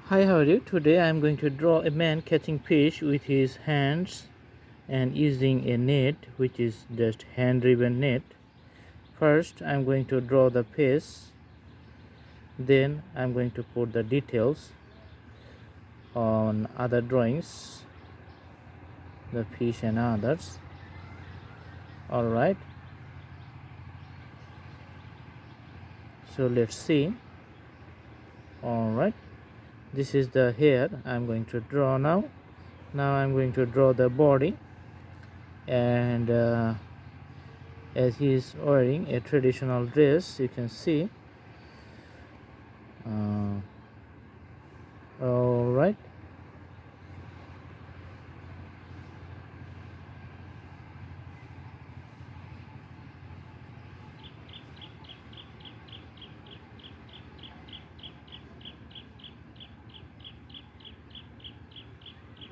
Hi, how are you? Today I am going to draw a man catching fish with his hands and using a net which is just hand driven net. First I am going to draw the face, then I am going to put the details on other drawings, the fish and others. Alright, so let's see. Alright, this is the head I am going to draw now. Now I am going to draw the body, and as he is wearing a traditional dress, you can see. All right,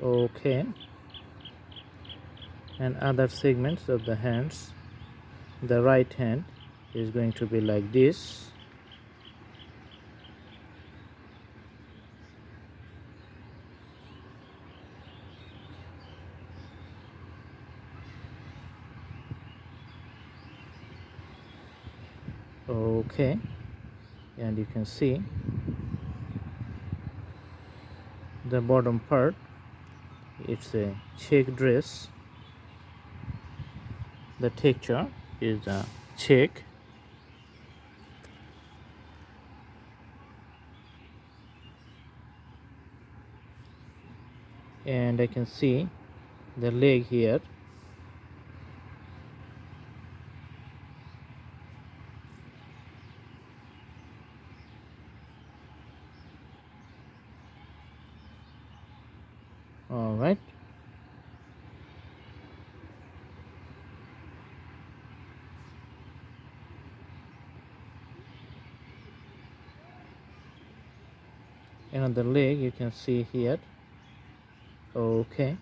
okay, and other segments of the hands. The right hand is going to be like this. Okay, and you can see the bottom part. It's a check dress. The texture is a check, and I can see the leg here. All right, another leg you can see here. Okay,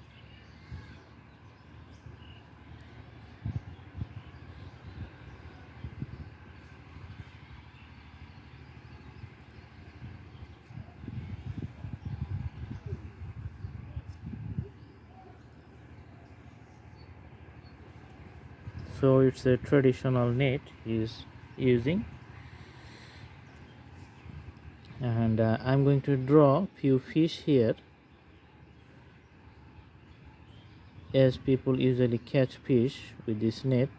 so it's a traditional net he's using, and I'm going to draw few fish here, as people usually catch fish with this net.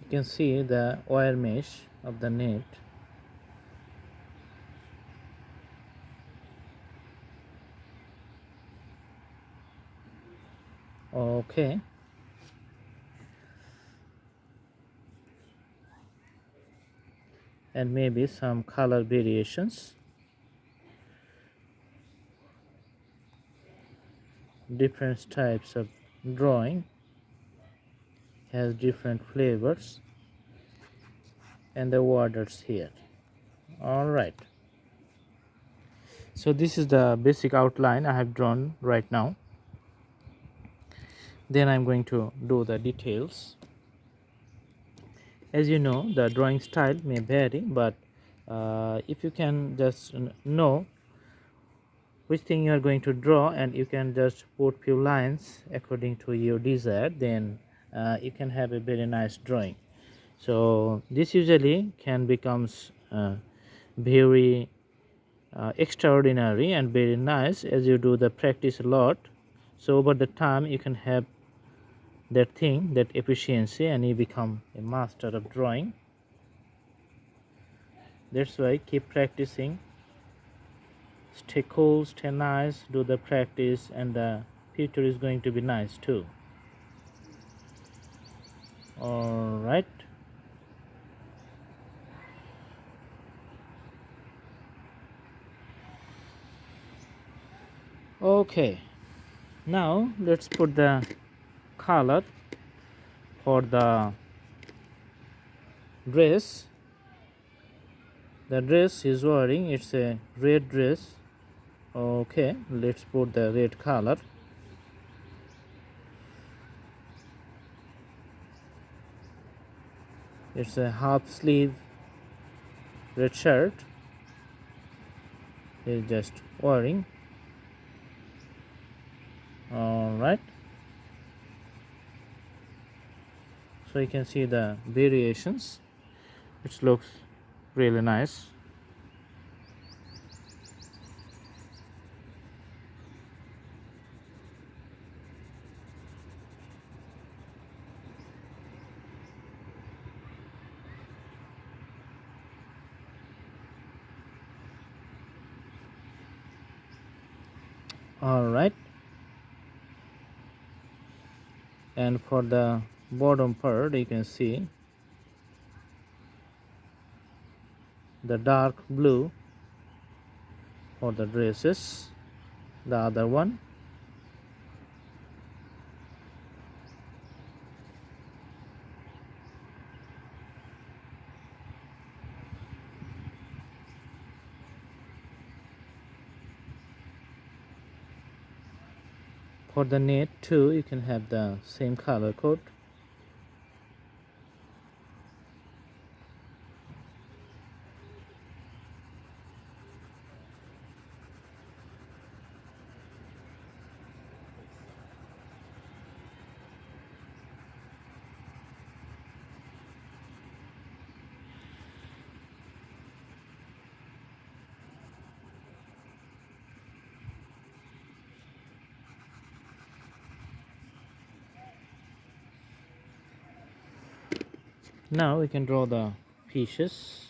You can see the wire mesh of the net. Okay, and maybe some color variations. Different types of drawing has different flavors, and the waters here. All right, so this is the basic outline I have drawn right now. Then I'm going to do the details. As you know, the drawing style may vary, but if you can just know which thing you are going to draw, and you can just put few lines according to your desire, then you can have a very nice drawing. So this usually can becomes very extraordinary and very nice as you do the practice a lot. So over the time you can have that thing, that efficiency, and you become a master of drawing. That's why keep practicing, stay cool, stay nice, do the practice, and the future is going to be nice too. All right. Okay, now let's put the color for the dress. The dress is wearing, it's a red dress. Okay, let's put the red color. It's a half sleeve red shirt. He's just wearing. All right, so you can see the variations. It looks really nice. All right, and for the bottom part you can see the dark blue for the dresses. The other one, for the net too you can have the same color code. Now we can draw the pieces.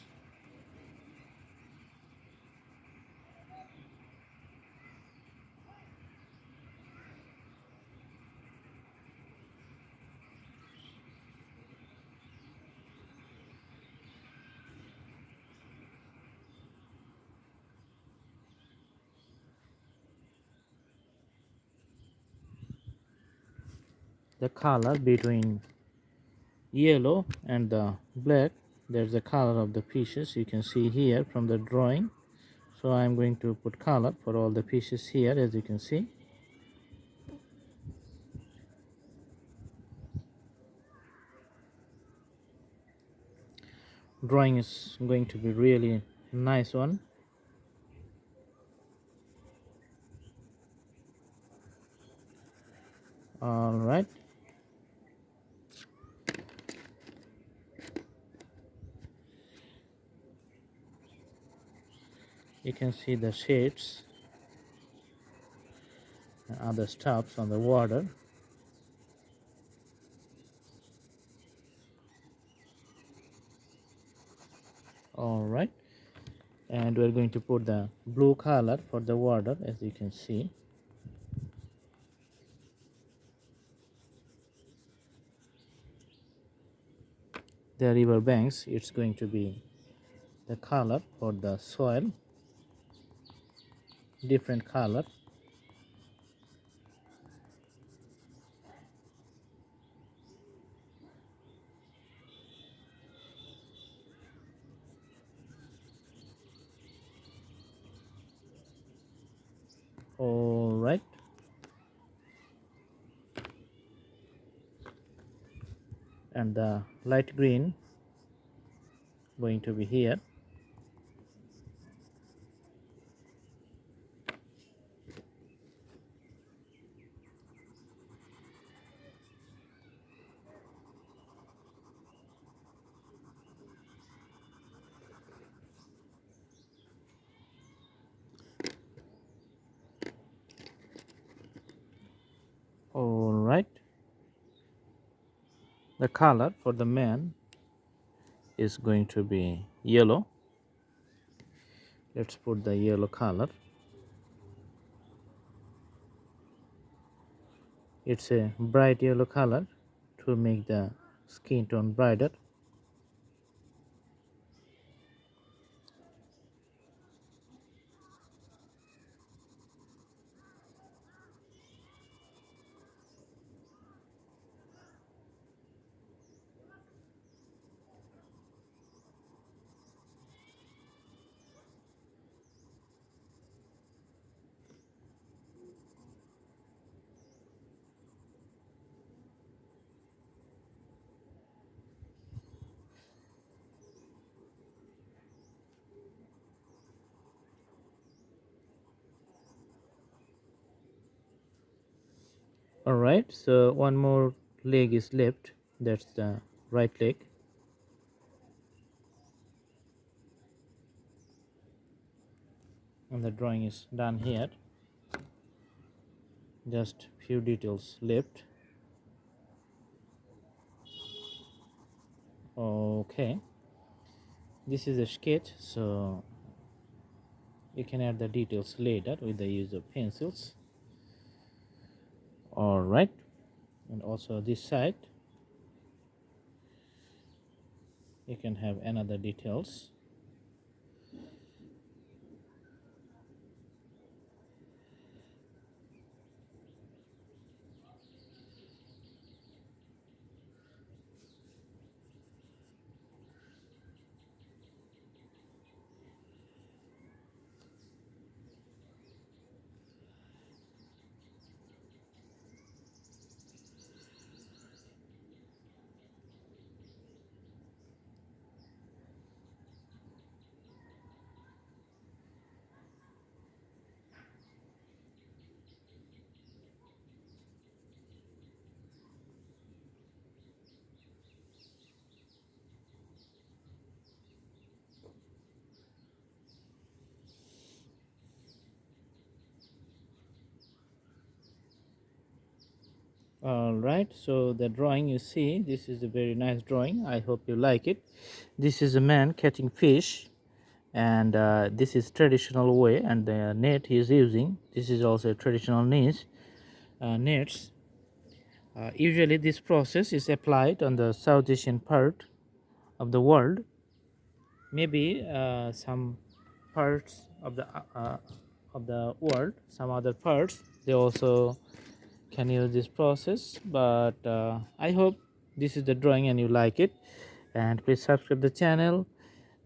The color between yellow and the black, there's the color of the pieces you can see here from the drawing. So I'm going to put color for all the pieces here, as you can see. Drawing is going to be really nice one. All right, you can see the shades and other stuffs on the water. All right, and we're going to put the blue color for the water, as you can see. The river banks, it's going to be the color for the soil, different color. All right, and the light green going to be here. All right, the color for the man is going to be yellow. Let's put the yellow color. It's a bright yellow color to make the skin tone brighter. Alright, so one more leg is left, that's the right leg. And the drawing is done here. Just few details left. Okay, this is a sketch, so you can add the details later with the use of pencils. Alright, and also this side you can have another details. Alright, so the drawing you see, this is a very nice drawing. I hope you like it. This is a man catching fish, and this is traditional way, and the net he is using, this is also a traditional nets. Usually this process is applied on the South Asian part of the world. Maybe some parts of the world, some other parts, they also can use this process. But I hope this is the drawing and you like it, and please subscribe the channel.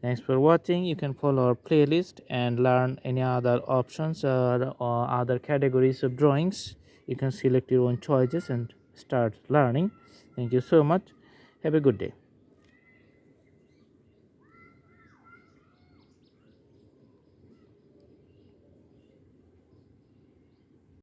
Thanks for watching. You can follow our playlist and learn any other options or other categories of drawings. You can select your own choices and start learning. Thank you so much. Have a good day.